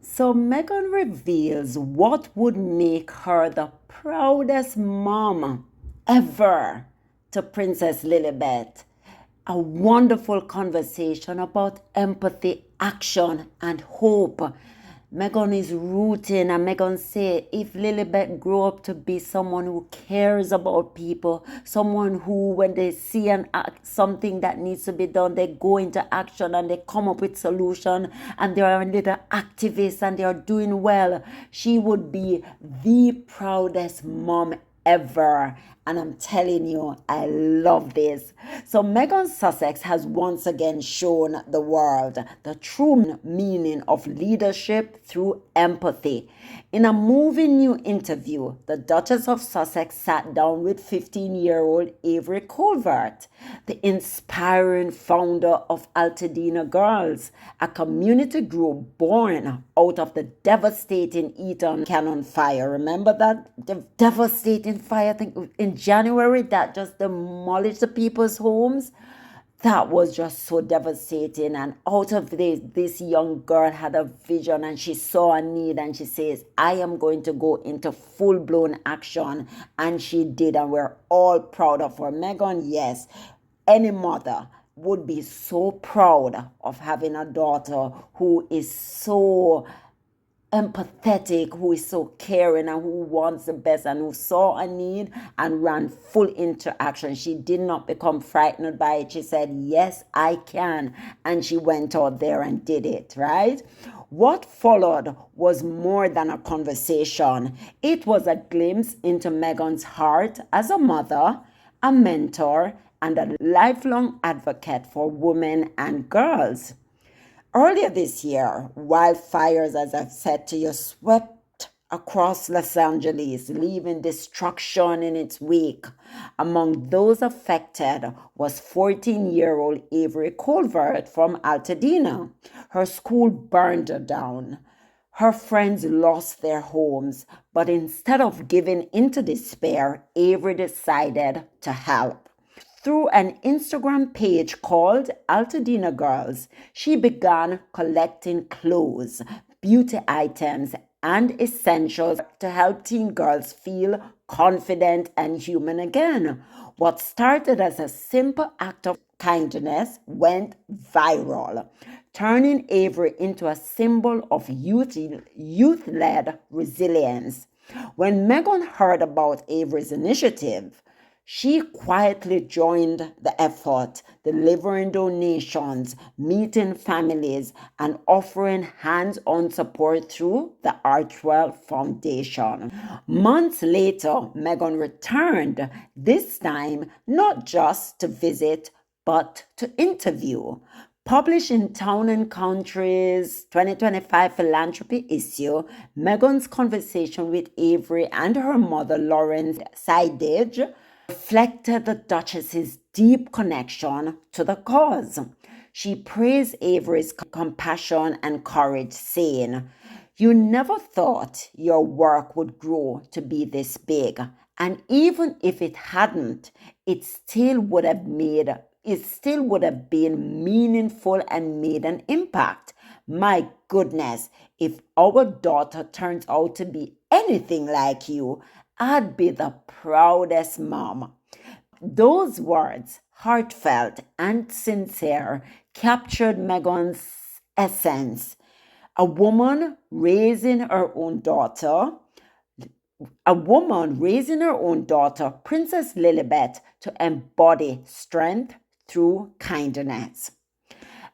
So Meghan reveals what would make her the proudest mom ever to Princess Lilibet. A wonderful conversation about empathy, action, and hope. Meghan is rooting, and Meghan say if Lilibet grow up to be someone who cares about people, someone who when they see an act, something that needs to be done, they go into action and they come up with solution, and they are a little activists and they are doing well, she would be the proudest mom ever. And I'm telling you, I love this. So Meghan Sussex has once again shown the world the true meaning of leadership through empathy. In a moving new interview, the Duchess of Sussex sat down with 15-year-old Avery, the inspiring founder of Altadena Girls, a community group born out of the devastating Eton Cannon fire. Remember that devastating fire? I think in January that just demolished the people's homes. That was just so devastating. And out of this young girl had a vision and she saw a need and she says, I am going to go into full-blown action. And she did, and we're all proud of her. Meghan, yes, any mother would be so proud of having a daughter who is so empathetic, who is so caring and who wants the best and who saw a need and ran full into action. She did not become frightened by it. She said, yes, I can. And she went out there and did it, right? What followed was more than a conversation. It was a glimpse into Meghan's heart as a mother, a mentor, and a lifelong advocate for women and girls. Earlier this year, wildfires, as I've said to you, swept across Los Angeles, leaving destruction in its wake. Among those affected was 14-year-old Avery from Altadena. Her school burned down. Her friends lost their homes, but instead of giving into despair, Avery decided to help. Through an Instagram page called Altadena Girls, she began collecting clothes, beauty items, and essentials to help teen girls feel confident and human again. What started as a simple act of kindness went viral, turning Avery into a symbol of youth-led resilience. When Meghan heard about Avery's initiative, she quietly joined the effort, delivering donations, meeting families, and offering hands-on support through the Archewell Foundation. Months later, Meghan returned, this time not just to visit, but to interview. Published in Town and Country's 2025 philanthropy issue, Meghan's conversation with Avery and her mother, Lauren Sidage, reflected the Duchess's deep connection to the cause. She praised Avery's compassion and courage, saying, you never thought your work would grow to be this big. And even if it hadn't, it still would have been meaningful and made an impact. My goodness, if our daughter turns out to be anything like you, I'd be the proudest mom. Those words, heartfelt and sincere, captured Meghan's essence. A woman raising her own daughter, Princess Lilibet, to embody strength through kindness.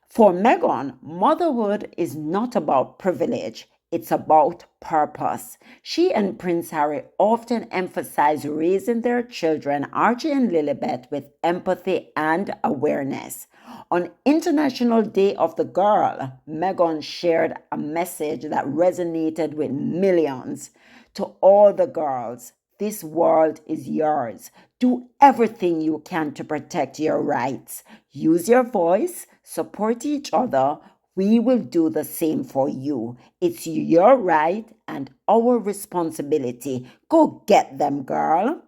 For Meghan, motherhood is not about privilege. It's about purpose. She and Prince Harry often emphasize raising their children, Archie and Lilibet, with empathy and awareness. On International Day of the Girl, Meghan shared a message that resonated with millions. To all the girls, this world is yours. Do everything you can to protect your rights. Use your voice, support each other. We will do the same for you. It's your right and our responsibility. Go get them, girl.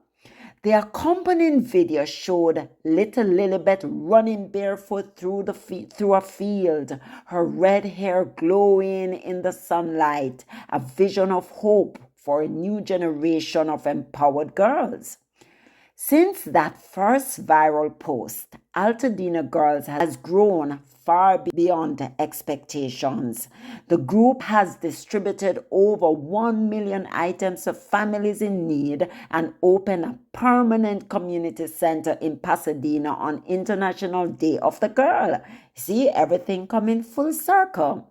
The accompanying video showed little Lilibet running barefoot through a field, her red hair glowing in the sunlight, a vision of hope for a new generation of empowered girls. Since that first viral post, Altadena Girls has grown far beyond expectations. The group has distributed over 1 million items to families in need and opened a permanent community center in Pasadena on International Day of the Girl. See, everything coming full circle.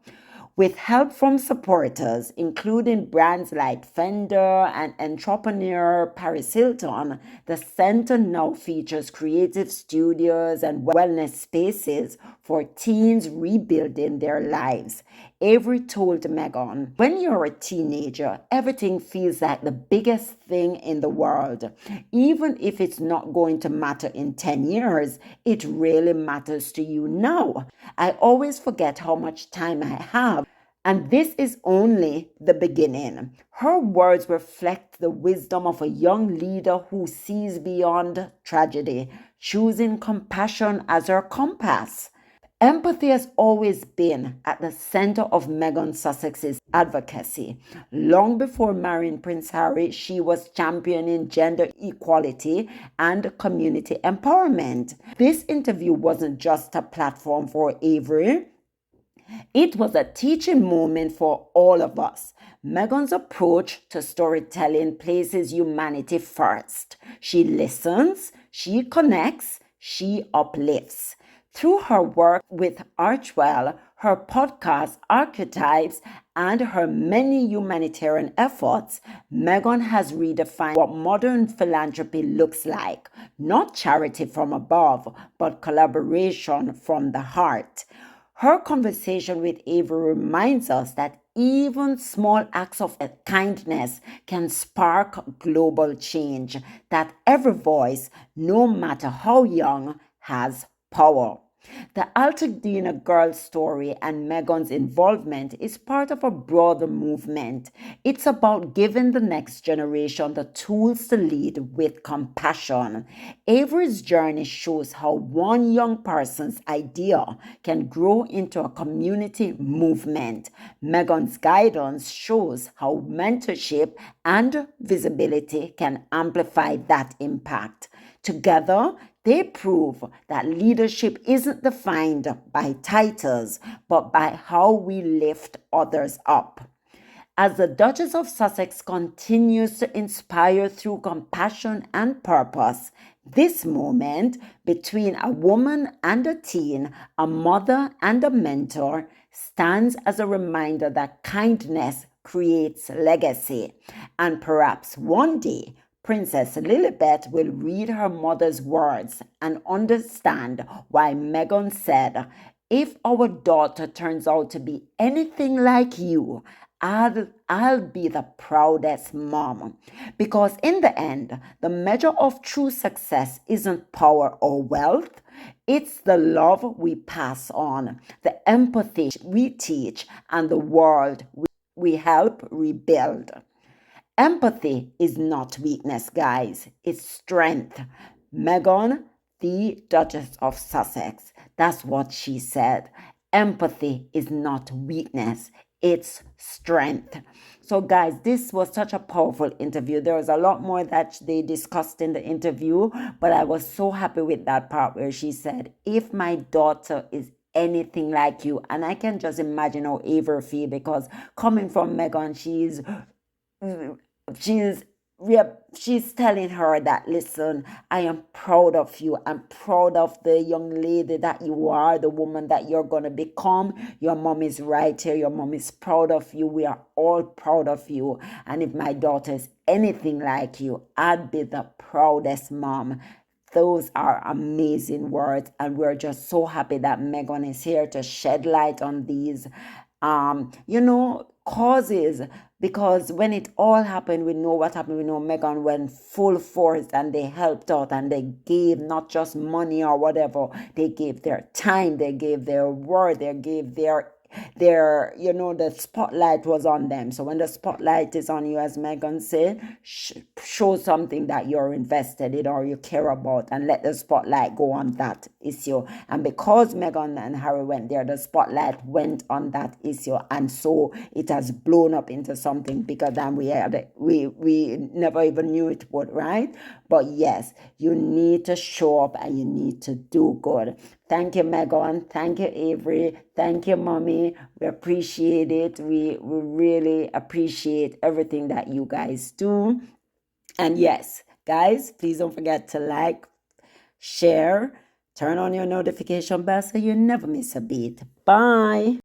With help from supporters, including brands like Fender and entrepreneur Paris Hilton, the center now features creative studios and wellness spaces for teens rebuilding their lives. Avery told Meghan, "When you're a teenager, everything feels like the biggest thing in the world. Even if it's not going to matter in 10 years, it really matters to you now. I always forget how much time I have. And this is only the beginning." Her words reflect the wisdom of a young leader who sees beyond tragedy, choosing compassion as her compass. Empathy has always been at the center of Meghan Sussex's advocacy. Long before marrying Prince Harry, she was championing gender equality and community empowerment. This interview wasn't just a platform for Avery. It was a teaching moment for all of us. Meghan's approach to storytelling places humanity first. She listens, she connects, she uplifts. Through her work with Archewell, her podcast Archetypes, and her many humanitarian efforts, Meghan has redefined what modern philanthropy looks like. Not charity from above, but collaboration from the heart. Her conversation with Avery reminds us that even small acts of kindness can spark global change, that every voice, no matter how young, has power. The Altadena Girls story and Meghan's involvement is part of a broader movement. It's about giving the next generation the tools to lead with compassion. Avery's journey shows how one young person's idea can grow into a community movement. Meghan's guidance shows how mentorship and visibility can amplify that impact. Together, they prove that leadership isn't defined by titles, but by how we lift others up. As the Duchess of Sussex continues to inspire through compassion and purpose, this moment between a woman and a teen, a mother and a mentor, stands as a reminder that kindness creates legacy. And perhaps one day, Princess Lilibet will read her mother's words and understand why Meghan said, "If our daughter turns out to be anything like you, I'll be the proudest mom." Because in the end, the measure of true success isn't power or wealth. It's the love we pass on, the empathy we teach, and the world we help rebuild. Empathy is not weakness, guys. It's strength. Meghan, the Duchess of Sussex, that's what she said. Empathy is not weakness. It's strength. So, guys, this was such a powerful interview. There was a lot more that they discussed in the interview, but I was so happy with that part where she said, "If my daughter is anything like you," and I can just imagine how Avery feel, because coming from Meghan, she's she's telling her that, "Listen, I am proud of you. I'm proud of the young lady that you are, the woman that you're going to become. Your mom is right here. Your mom is proud of you. We are all proud of you. And if my daughter is anything like you, I'd be the proudest mom." Those are amazing words, and we're just so happy that Meghan is here to shed light on these causes, because when it all happened, we know what happened. We know Meghan went full force and they helped out and they gave not just money or whatever, they gave their time, they gave their word, they gave their their, the spotlight was on them. So when the spotlight is on you, as Megan said, show something that you're invested in or you care about, and let the spotlight go on that issue. And because Meghan and Harry went there, the spotlight went on that issue, and so it has blown up into something bigger than we never even knew it would, right? But yes, you need to show up and you need to do good. Thank you, Megan. Thank you, Avery. Thank you, Mommy. We appreciate it. We really appreciate everything that you guys do. And yes, guys, please don't forget to like, share, turn on your notification bell so you never miss a beat. Bye.